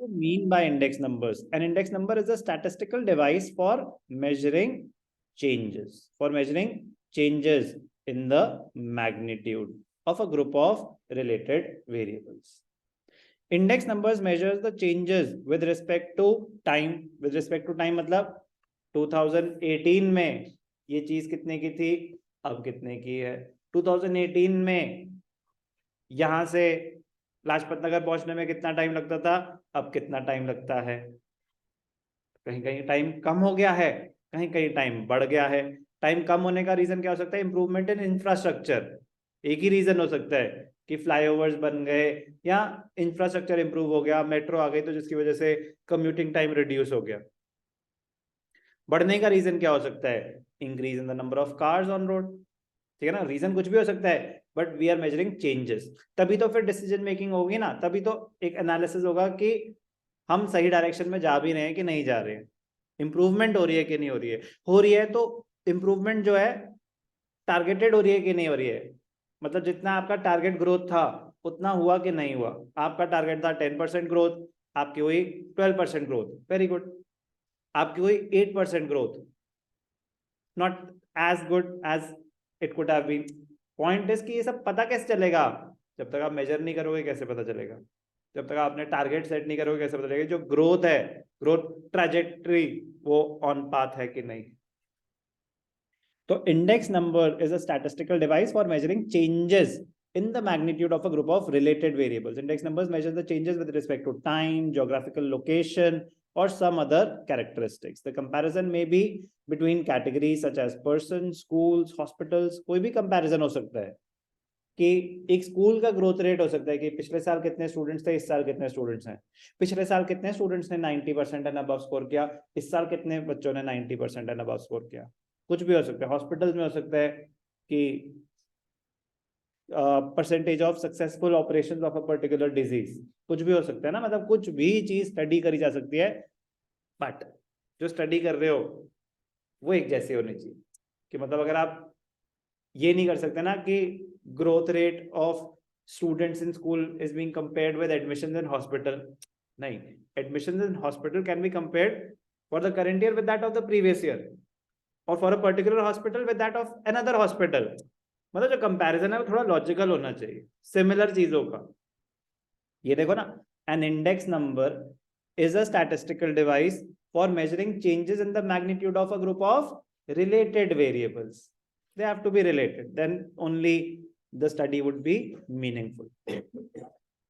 mean by index numbers? An index number is a statistical device for measuring changes, in the magnitude of a group of related variables. Index numbers measures the changes with respect to time. With respect to time मतलब 2018 में ये चीज कितने की थी, अब कितने की है. 2018 में यहां से लाजपत नगर पहुंचने में कितना टाइम लगता था, अब कितना टाइम लगता है. कहीं कहीं टाइम कम हो गया है, कहीं कहीं टाइम बढ़ गया है. टाइम कम होने का रीजन क्या हो सकता है? Improvement in infrastructure. एक ही रीजन हो सकता है कि फ्लाईओवर्स बन गए या इंफ्रास्ट्रक्चर इंप्रूव हो गया, मेट्रो आ गई तो जिसकी वजह से कम्यूटिंग टाइम रिड्यूस हो गया. बढ़ने का रीजन क्या हो सकता है? Increase in the number of cars on road. ठीक है ना, रीजन कुछ भी हो सकता है, but we are measuring changes. तभी तो फिर डिसीजन मेकिंग होगी ना, तभी तो एक एनालिसिस होगा कि हम सही डायरेक्शन में जा भी रहे हैं कि नहीं जा रहे हैं, इंप्रूवमेंट हो रही है कि नहीं हो रही है. हो रही है तो इंप्रूवमेंट जो है टारगेटेड हो रही है कि नहीं हो रही है. मतलब जितना आपका टारगेट ग्रोथ था उतना हुआ कि नहीं हुआ. आपका टारगेट था 10% ग्रोथ, आपकी हुई 12% ग्रोथ, वेरी गुड. आपकी हुई 8% growth, not as good as it could have been. Point is कि ये सब पता कैसे चलेगा? जब तक आप मेजर नहीं करोगे कैसे पता चलेगा? जब तक आपने टारगेट सेट नहीं करोगे कैसे पता चलेगा जो ग्रोथ है, ग्रोथ ट्रैजेक्टरी वो ऑन पाथ है कि नहीं. तो index number is a statistical device for measuring changes in the magnitude of a group of related variables. Index numbers measure the changes with respect to time, geographical location, or some other characteristics. The comparison may be between categories such as persons, schools, hospitals. कोई भी comparison हो सकता है कि एक school का growth rate हो सकता है कि पिछले साल कितने स्टूडेंट्स थे, इस साल कितने स्टूडेंट्स हैं. पिछले साल कितने स्टूडेंट्स ने 90% एंड अबव स्कोर किया, इस साल कितने बच्चों ने 90% एंड अबव स्कोर किया. कुछ भी हो सकता है. हॉस्पिटल्स में हो सकता है कि percentage of successful operations of a particular disease. कुछ भी हो सकता है ना, मतलब कुछ भी चीज स्टडी करी जा सकती है, बट जो स्टडी कर रहे हो वो एक जैसी होनी चाहिए. कि मतलब अगर आप ये नहीं कर सकते ना कि growth rate of students in school is being compared with admissions in hospital. नहीं, admissions in hospital can be compared for the current year with that of the previous year, और for a particular hospital with that of another hospital. मतलब जो comparison है वो थोड़ा logical होना चाहिए similar चीजों का. ये देखो ना, an index number is a statistical device for measuring changes in the magnitude of a group of related variables. They have to be related, then only the study would be meaningful.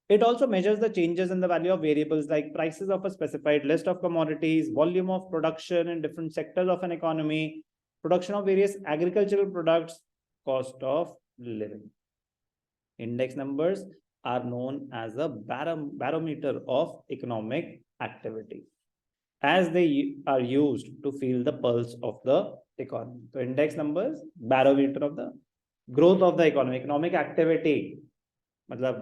It also measures the changes in the value of variables like prices of a specified list of commodities, volume of production in different sectors of an economy, production of various agricultural products, cost of living. Index numbers are known as a barometer of economic activity, as they are used to feel the pulse of the economy. So index numbers, barometer of the growth of the economy, economic activity. मतलब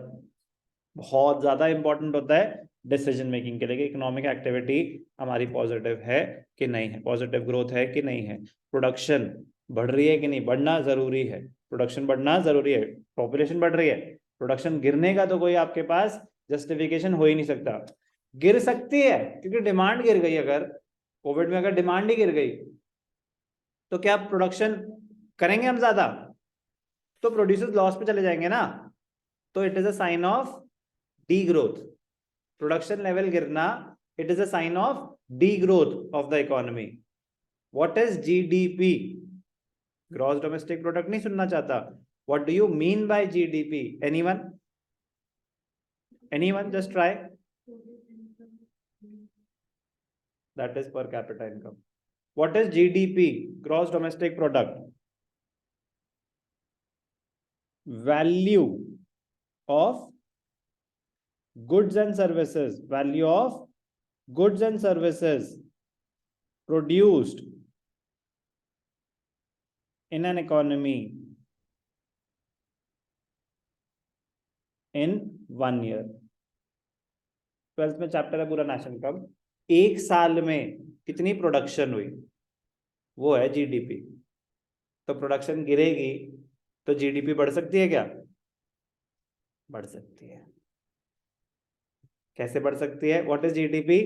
बहुत ज्यादा important होता है decision making के लिए. Economic activity हमारी positive है कि नहीं है, पॉजिटिव ग्रोथ है कि नहीं है, प्रोडक्शन बढ़ रही है कि नहीं, बढ़ना जरूरी है, प्रोडक्शन बढ़ना जरूरी है. पॉपुलेशन बढ़ रही है, प्रोडक्शन गिरने का तो कोई आपके पास जस्टिफिकेशन हो ही नहीं सकता. गिर सकती है क्योंकि डिमांड गिर गई. अगर कोविड में अगर डिमांड ही गिर गई तो क्या प्रोडक्शन करेंगे हम ज्यादा? तो प्रोड्यूसर्स लॉस पे चले जाएंगे ना. तो it is a sign of the growth. Production level गिरना, it is a sign of the growth of the economy. What is GDP? Gross domestic product नहीं सुनना चाहता. What do you mean by GDP? Anyone just try. That is per capita income. What is GDP? Gross domestic product. Value of goods and services. Value of goods and services produced in an economy in 1 year. 12th में chapter है पूरा national income. एक साल में कितनी production हुई वो है जीडीपी. तो प्रोडक्शन गिरेगी तो जीडीपी बढ़ सकती है क्या? बढ़ सकती है. कैसे बढ़ सकती है? What is GDP?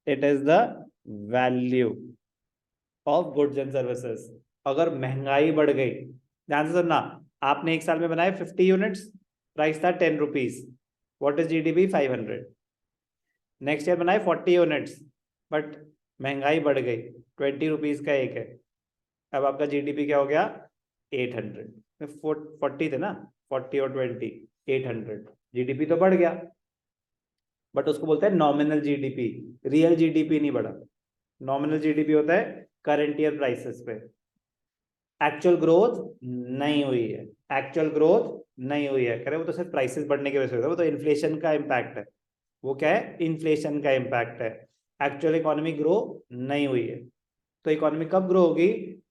It is the value of goods and services. अगर महंगाई बढ़ गई, ध्यान से सुनना, आपने एक साल में बनाए 50 यूनिट्स, प्राइस था 10 rupees, what is GDP? 500। Next year बनाए 40 यूनिट्स, बट महंगाई बढ़ गई, 20 रुपीज का एक है, अब आपका जीडीपी क्या हो गया? 800। 40 थे ना, 40 और 20, 800। जीडीपी तो बढ़ गया, बट उसको बोलते हैं नॉमिनल जीडीपी, रियल जीडीपी नहीं बढ़ा। नॉमिनल जीडीपी होता है करंट ईयर प्राइसेस पे। एक्चुअल ग्रोथ नहीं हुई है, एक्चुअल ग्रोथ नहीं हुई है, कह रहे वो तो सिर्फ प्राइसेस बढ़ने की वजह से होता है, वो तो इन्फ्लेशन का इम्पैक्ट है। वो क्या है? इन्फ्लेशन का इम्पैक्ट है। एक्चुअल इकोनॉमी ग्रो नहीं हुई है। तो इकोनॉमी कब ग्रो होगी?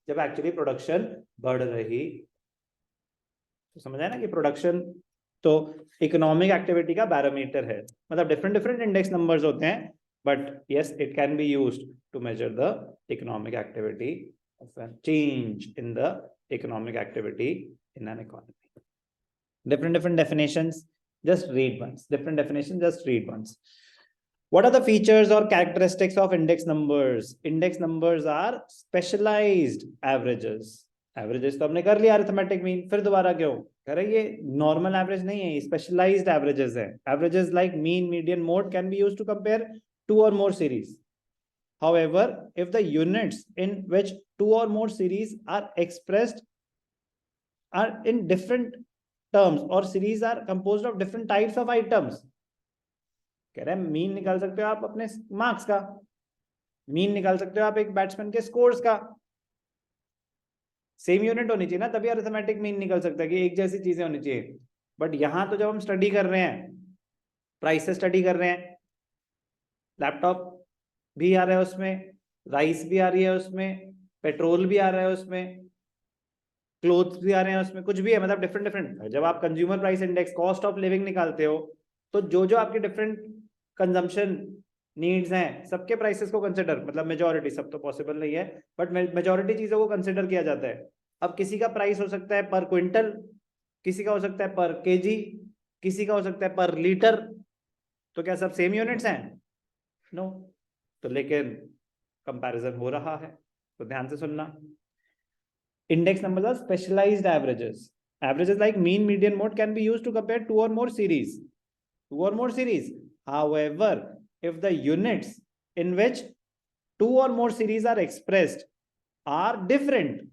जब एक्चुअली प्रोडक्शन बढ़ रही। तो समझ आया ना कि प्रोडक्शन तो इकोनॉमिक एक्टिविटी का बैरोमीटर है। मतलब डिफरेंट डिफरेंट इंडेक्स नंबर्स होते हैं, but yes it can be used to measure the economic activity of a change in the economic activity in an economy. Different definitions, just read once. Different definitions, just read once. What are the features or characteristics of index numbers? Index numbers are specialized averages. Averages तो हमने कर लिया, arithmetic mean, फिर दोबारा क्यों कह रहे? ये नॉर्मल एवरेज नहीं है, स्पेशलाइज्ड एवरेजेस है। Averages like mean, median, mode can be used to compare two or more series. However, if the units in which two or more series are expressed are in different terms or series are composed of different types of items, कह रहे हैं mean निकाल सकते हो आप अपने marks का, mean निकाल सकते हो आप एक बैट्समैन के स्कोर्स का, सेम यूनिट होनी चाहिए ना, तभी अरिथमेटिक मीन निकल सकता है कि एक जैसी चीजें होनी चाहिए। बट यहां तो जब हम स्टडी कर रहे हैं, प्राइसेस स्टडी कर रहे हैं, लैपटॉप भी आ रहा है उसमें, राइस भी आ रही है उसमें, पेट्रोल भी आ रहा है उसमें, क्लोथ्स भी आ रहे हैं उसमें, कुछ भी है, मतलब डिफरेंट डिफरेंट। जब आप consumer price index, cost of living निकालते हो, तो जो जो आपके डिफरेंट कंजम्पशन नीड्स हैं, सबके प्राइसेस को कंसिडर, मतलब मेजॉरिटी, सब तो पॉसिबल नहीं है, बट मेजॉरिटी चीजों को कंसिडर किया जाता है। अब किसी का प्राइस हो सकता है पर क्विंटल, किसी का हो सकता है पर केजी, किसी का हो सकता है पर लीटर। तो क्या सब सेम यूनिट्स हैं? नो। तो लेकिन कंपैरिजन हो रहा है, तो ध्यान से सुनना। Index numbers are specialized averages. Averages like mean, median, mode can be used to compare two or more series. Two or more series. However, if the units in which two or more series are expressed are different,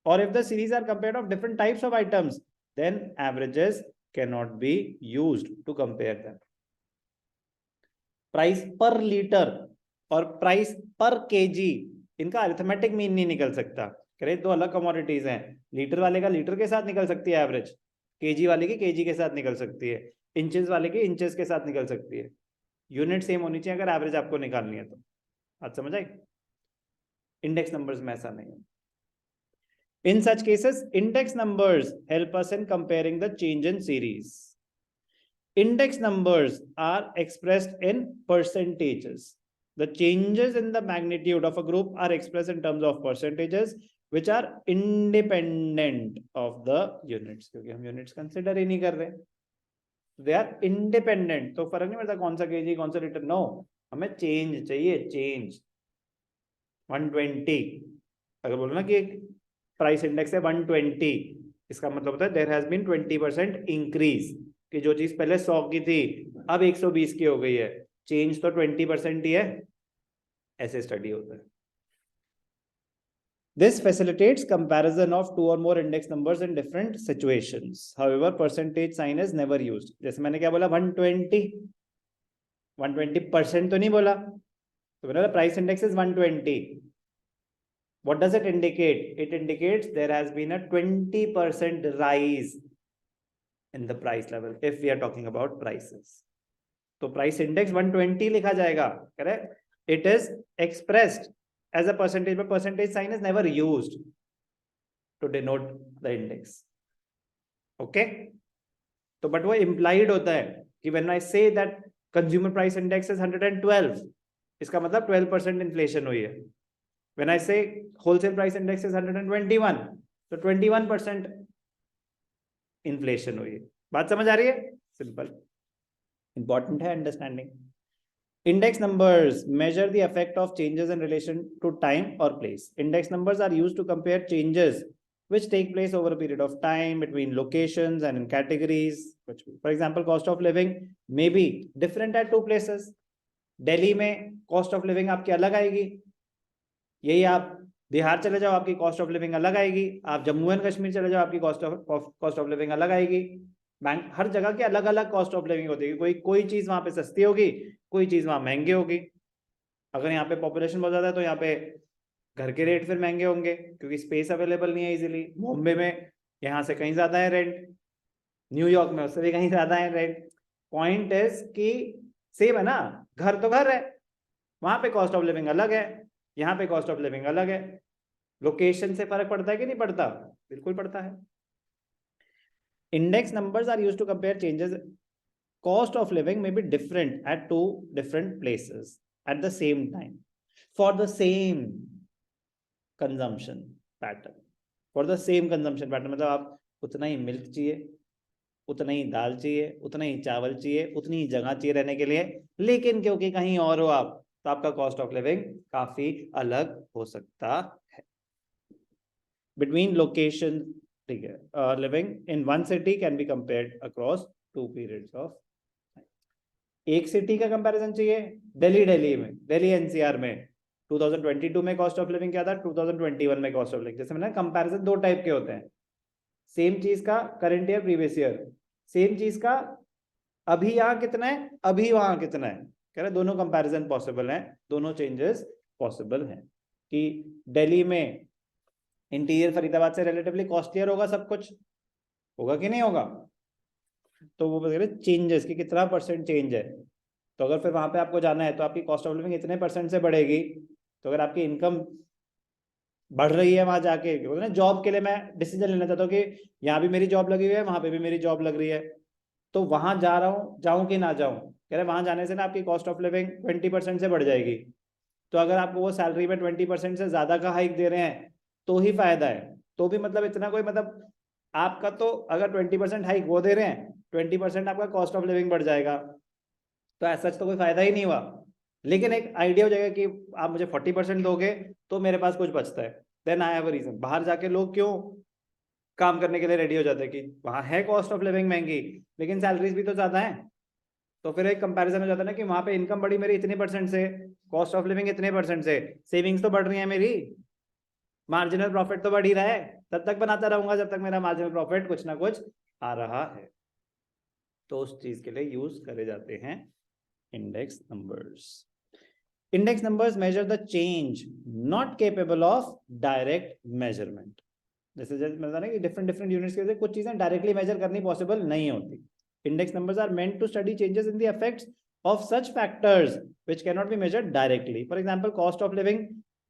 or if the series are compared of different types of items, then averages cannot be used to compare them. Price per liter और price पर KG, इनका arithmetic mean नहीं निकल सकता। करे दो अलग commodities हैं, लीटर वाले का लीटर के साथ निकल सकती है एवरेज, केजी वाले की केजी के साथ निकल सकती है, इंचेस वाले की इंचेस के साथ निकल सकती है। यूनिट सेम होनी चाहिए अगर एवरेज आपको निकालनी है तो। आज समझ आई? इंडेक्स नंबर्स में ऐसा नहीं है। In such cases, index numbers help us in comparing the change in series. Index numbers are expressed in percentages. The changes in the magnitude of a group are expressed in terms of percentages, which are independent of the units. क्योंकि हम units consider ही नहीं कर रहे, they are independent. तो फर्क नहीं पड़ता कौन सा केजी कौन सा लीटर, नो, हमें चेंज चाहिए, चेंज। 120 अगर बोलो ना कि एक प्राइस इंडेक्स है 120, इसका मतलब होता है देयर हैज बीन 20% इंक्रीज, कि जो चीज पहले 100 की थी अब 120 की हो गई है, चेंज तो 20% ही है। ऐसे स्टडी होता है। This facilitates comparison of two or more index numbers in different situations. However, percentage sign is never used. जैसे मैंने क्या बोला, 120% तो नहीं बोला, तो मैंने बोला price index is 120. What does it indicate? It indicates there has been a 20% rise in the price level if we are talking about prices. तो प्राइस इंडेक्स 120 लिखा जाएगा, correct? It is expressed as a percentage, but percentage sign is never used to denote the index. Okay? तो but वो implied होता है कि when I say that consumer price index is 112, इसका मतलब 12% inflation हुई है. When I say wholesale price index is 121, तो 21% inflation हुई है. बात समझ आ रही है? सिंपल. इंपॉर्टेंट है understanding. Index numbers measure the effect of changes in relation to time or place. Index numbers are used to compare changes which take place over a period of time between locations and in categories. For example, cost of living may be different at two places. Delhi में cost of living आपकी अलग आएगी, यही आप बिहार चले जाओ आपकी cost of living अलग आएगी, आप जम्मू एंड कश्मीर चले जाओ आपकी cost of living अलग आएगी। बैंक हर जगह की अलग अलग कॉस्ट ऑफ लिविंग होती है, कोई चीज वहां पे सस्ती होगी, कोई चीज वहां महंगी होगी। अगर यहाँ पे पॉपुलेशन बहुत ज्यादा है तो यहाँ पे घर के रेट फिर महंगे होंगे क्योंकि स्पेस अवेलेबल नहीं है इजीली। बॉम्बे में यहाँ से कहीं ज्यादा है रेंट, न्यूयॉर्क में उससे भी कहीं ज्यादा है रेंट। पॉइंट इज कि सेम है ना, घर तो घर है, वहां पे कॉस्ट ऑफ लिविंग अलग है, यहाँ पे कॉस्ट ऑफ लिविंग अलग है। लोकेशन से फर्क पड़ता है कि नहीं पड़ता? बिल्कुल पड़ता है। Index numbers are used to compare changes. Cost of living may be different at two different places at the same time for the same consumption pattern. For the same consumption pattern मतलब आप उतना ही milk चाहिए, उतना ही दाल चाहिए, उतना ही चावल चाहिए, उतनी ही जगह चाहिए रहने के लिए, लेकिन क्योंकि कहीं और हो आप तो आपका कॉस्ट ऑफ लिविंग काफी अलग हो सकता है। Between locations, ठीक है, living in one city can be compared across two periods of. एक सिटी का कंपैरिजन चाहिए, दिल्ली में, दिल्ली एनसीआर में 2022 में कॉस्ट ऑफ लिविंग क्या था, 2021 में कॉस्ट ऑफ लिविंग। जैसे मैंने कंपैरिजन दो टाइप के होते हैं, सेम चीज का current year previous year, same चीज का अभी यहाँ कितना है अभी वहां कितना है, कह रहे दोनों कंपैरिजन पॉसिबल है, दोनों चेंजेस पॉसिबल हैं कि दिल्ली में इंटीरियर फरीदाबाद से रिलेटिवली कॉस्टलियर होगा, सब कुछ होगा कि नहीं होगा, तो वो बता रहे चेंजेस की कितना परसेंट चेंज है। तो अगर फिर वहां पे आपको जाना है तो आपकी कॉस्ट ऑफ लिविंग इतने परसेंट से बढ़ेगी। तो अगर आपकी इनकम बढ़ रही है वहां जाके, ना जॉब के लिए मैं डिसीजन लेना चाहता हूँ कि यहाँ भी मेरी जॉब लगी हुई है, वहां पे भी मेरी जॉब लग रही है, तो वहां जा रहा हूँ, जाऊं कि ना जाऊं, कह रहे वहां जाने से ना आपकी कॉस्ट ऑफ लिविंग 20% से बढ़ जाएगी। तो अगर आपको वो सैलरी में 20% से ज्यादा का हाइक दे रहे हैं तो ही फायदा है, तो भी मतलब इतना कोई मतलब आपका तो अगर 20% हाइक वो दे रहे हैं, 20% आपका कॉस्ट ऑफ लिविंग बढ़ जाएगा, तो ऐसा तो कोई फायदा ही नहीं हुआ। लेकिन एक आइडिया हो जाएगा कि आप मुझे 40% दोगे तो मेरे पास कुछ बचता है, then I have a reason. बाहर जाके लोग क्यों काम करने के लिए रेडी हो जाते हैं कि वहां है कॉस्ट ऑफ लिविंग महंगी लेकिन सैलरीज भी तो ज्यादा है, तो फिर एक कंपैरिजन हो जाता है ना कि वहां पे इनकम बढ़ी मेरी इतने परसेंट से, कॉस्ट ऑफ लिविंग इतने परसेंट से, सेविंग्स तो बढ़ रही है मेरी, मार्जिनल प्रॉफिट तो बढ़ ही रहा है, तब तक बनाता रहूंगा जब तक मेरा मार्जिनल प्रॉफिट कुछ ना कुछ आ रहा है। तो उस चीज के लिए यूज करे जाते हैं index numbers. Index numbers measure the change not capable of direct measurement. जैसे मतलब ना कि डिफरेंट डिफरेंट यूनिट्स के कुछ चीजें डायरेक्टली मेजर करनी पॉसिबल नहीं होती। Index numbers are meant to study changes in the effects of such factors which cannot be measured directly. For example, cost of living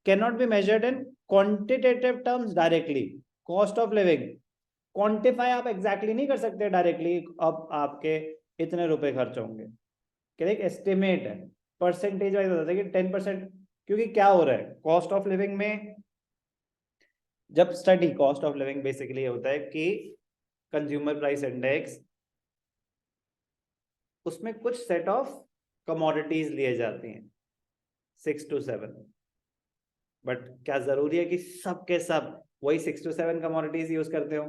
cannot be measured in quantitative terms directly. Cost of living quantify आप exactly नहीं कर सकते directly, अब आपके इतने रुपए खर्च होंगे, क्या एक एस्टिमेट है, परसेंटेज वाइज बताते हैं कि 10%, क्योंकि क्या हो रहा है कॉस्ट ऑफ लिविंग में, जब study cost of living basically होता है कि कंज्यूमर प्राइस इंडेक्स, उसमें कुछ सेट ऑफ कमोडिटीज लिए जाती हैं 6 to 7, बट क्या जरूरी है कि सब के सब वही 6 to 7 कमोडिटीज यूज करते हो?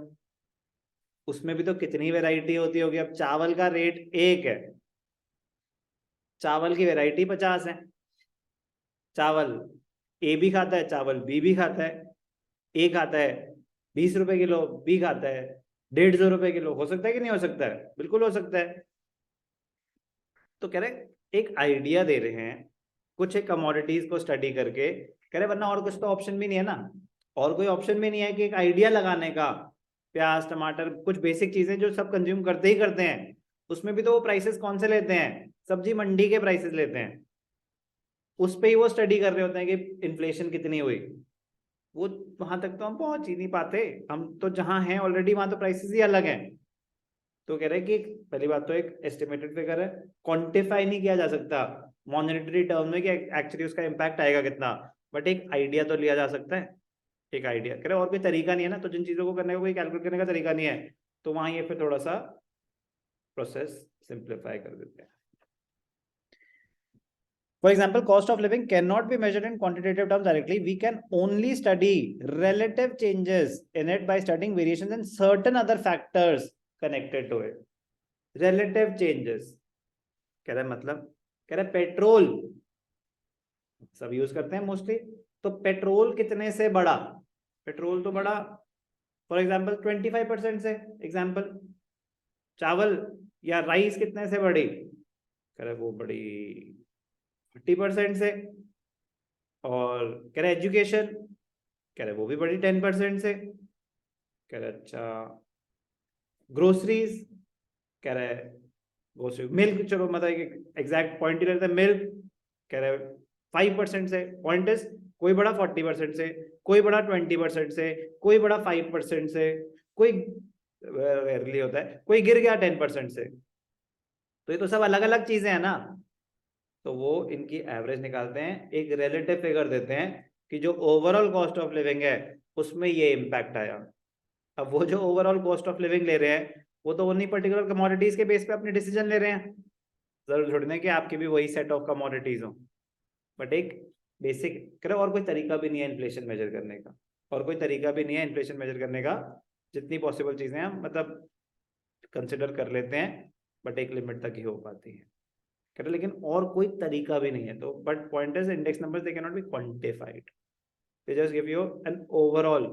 उसमें भी तो कितनी वैरायटी होती होगी। अब चावल का रेट एक है, चावल की वैरायटी 50 है, चावल ए भी खाता है, चावल बी भी खाता है, ए खाता है 20 रुपए किलो, बी खाता है 150 रुपए किलो, हो सकता है कि नहीं हो सकता है? बिल्कुल हो सकता है। तो कह रहे एक आइडिया दे रहे हैं कुछ एक कमोडिटीज को स्टडी करके, कह रहे वरना और कुछ तो ऑप्शन भी नहीं है ना, और कोई ऑप्शन भी नहीं है कि एक आइडिया लगाने का। प्याज टमाटर कुछ बेसिक चीजें जो सब कंज्यूम करते ही करते हैं, उसमें भी तो वो प्राइसेस कौन से लेते हैं, सब्जी मंडी के प्राइसेस लेते हैं, उस पे ही वो स्टडी कर रहे होते हैं कि इन्फ्लेशन कितनी हुई। वो वहां तक तो हम पहुंच ही नहीं पाते, हम तो जहां हैं ऑलरेडी वहां तो प्राइसेस ही अलग हैं। तो कह रहे हैं कि पहली बात तो एक एस्टिमेटेड फिगर है, क्वांटिफाई नहीं किया जा सकता मॉनेटरी टर्म में कि एक्चुअली उसका इम्पैक्ट आएगा कितना, बट एक आइडिया तो लिया जा सकता है, एक आइडिया। कह रहे और कोई तरीका नहीं है ना, तो जिन चीजों को करने का कोई कैलकुलेट करने का तरीका नहीं है, तो वहां ये फिर थोड़ा सा प्रोसेस सिंप्लीफाई कर देते हैं। For example, cost of living cannot be measured in quantitative terms directly. We can only study relative changes in it by studying variations in certain other factors connected to it. Relative changes. कह रहा है मतलब, कह रहा है petrol सब use करते हैं मोस्टली, तो पेट्रोल कितने से बढ़ा? पेट्रोल तो बढ़ा फॉर एग्जाम्पल 25% से। एग्जाम्पल, चावल या राइस कितने से बढ़ी? कह रहे वो बढ़ी 40% से। और कह रहे एजुकेशन, कह रहे वो भी बढ़ी 10% से। कह रहे अच्छा ग्रोसरीज, कह रहे ग्रोसरी मिल्क, चलो मतलब एग्जैक्ट पॉइंट ही लेते हैं, मिल्क कह रहे 5% से। पॉइंट इज कोई बड़ा 40% से, कोई बड़ा 20% से, कोई बड़ा 5% से, कोई रेयरली होता है कोई गिर गया 10% से। तो ये तो सब अलग अलग चीजें हैं ना, तो वो इनकी एवरेज निकालते हैं, एक रिलेटिव फिगर देते हैं कि जो ओवरऑल कॉस्ट ऑफ लिविंग है उसमें ये इम्पैक्ट आया। अब वो जो ओवरऑल कॉस्ट ऑफ लिविंग ले रहे हैं वो तो उन्हीं पर्टिकुलर कमोडिटीज के बेस पे अपने डिसीजन ले रहे हैं, जरूर छोड़ने कि आपकी भी वही सेट ऑफ कमोडिटीज हो। बट एक बेसिक करो, और कोई तरीका भी नहीं है इन्फ्लेशन मेजर करने का, और कोई तरीका भी नहीं है इन्फ्लेशन मेजर करने का। जितनी पॉसिबल चीजें हम मतलब कंसिडर कर लेते हैं, बट एक लिमिट तक ही हो पाती है, कह रहे लेकिन और कोई तरीका भी नहीं है। तो but point is index numbers they can not be quantified, they just give you an overall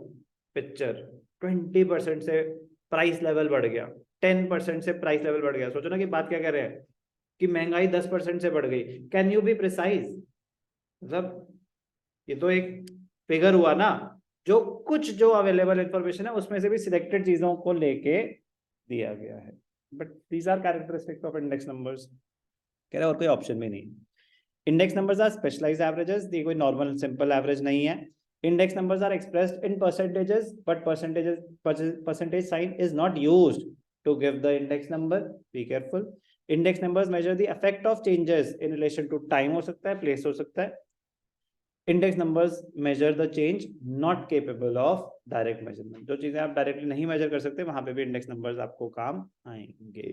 picture. 20% से प्राइस लेवल बढ़ गया, 10% से प्राइस लेवल बढ़ गया। सोचो ना कि बात क्या कर रहे हैं कि महंगाई 10% से बढ़ गई। Can you be precise? मतलब ये तो एक फिगर हुआ ना, जो कुछ जो अवेलेबल इंफॉर्मेशन है उसमें से भी सिलेक्टेड चीजों को लेके दिया गया है। But these are characteristics of index numbers. कह रहे और कोई ऑप्शन भी नहीं। Index numbers are specialised averages, ये कोई नॉर्मल सिंपल एवरेज नहीं है। Index numbers are expressed in percentages, but percentage sign is not used to give the index number, be careful. Index numbers measure the effect of changes in relation to time, हो सकता है place हो सकता है। Index numbers measure the change not capable of direct measurement, जो चीजें आप directly नहीं मेजर कर सकते वहां पे भी इंडेक्स नंबर्स आपको काम आएंगे।